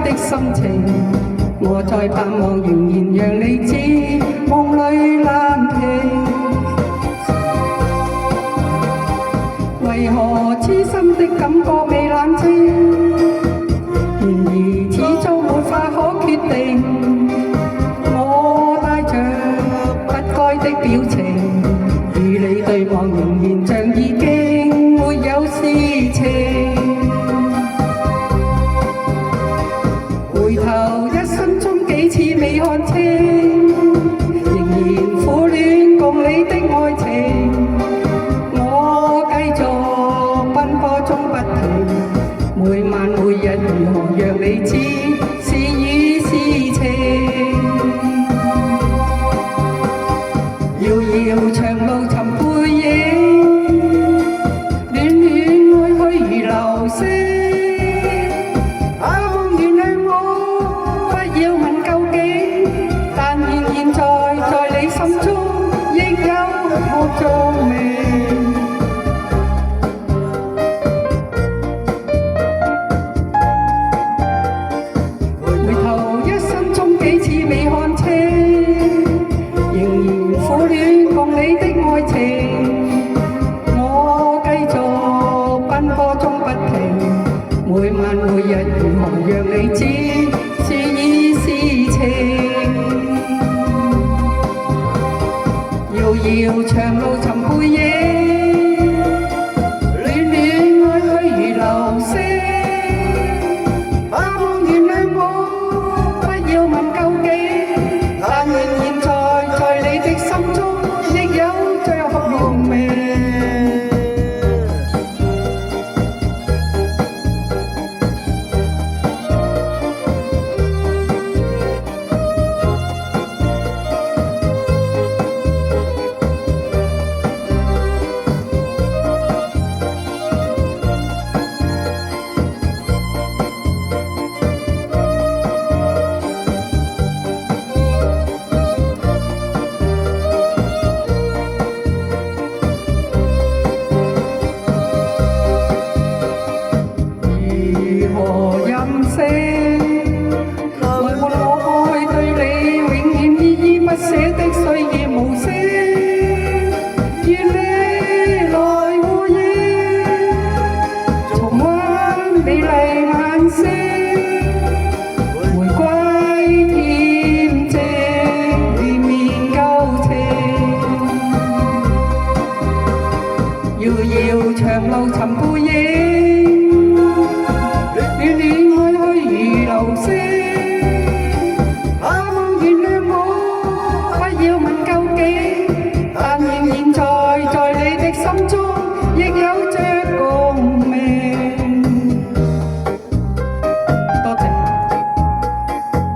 的心情，我在盼望，仍然讓你知，夢裏難停。為何痴心的感覺未冷靜？然而始終沒法可決定。我帶着不該的表情，與你對望，仍然像已經沒有事情。回頭一生中幾次未看清，仍然苦戀共你的愛情。我繼續奔波中不停，每晚每日如何讓你知是與是情。遙遙長路尋背影，戀戀愛虛如流星。啊，夢原諒我，不要問究竟，但願現在你心中亦有我蹤名。回頭一生中幾次未看清，仍然苦戀共你的愛情。我繼續奔波中不停，每晚每日如何讓你知是與是情。遙遙長路尋背影，戀戀愛虛如流星。啊，夢原諒我，不要問究竟，但願現在你的心中亦有着夢名。如何任性，來換我愛對你永遠依依不捨的歲月無聲。願你來回應，重溫美麗晚星，回歸恬靜，連綿舊情。遙遙長路尋背影。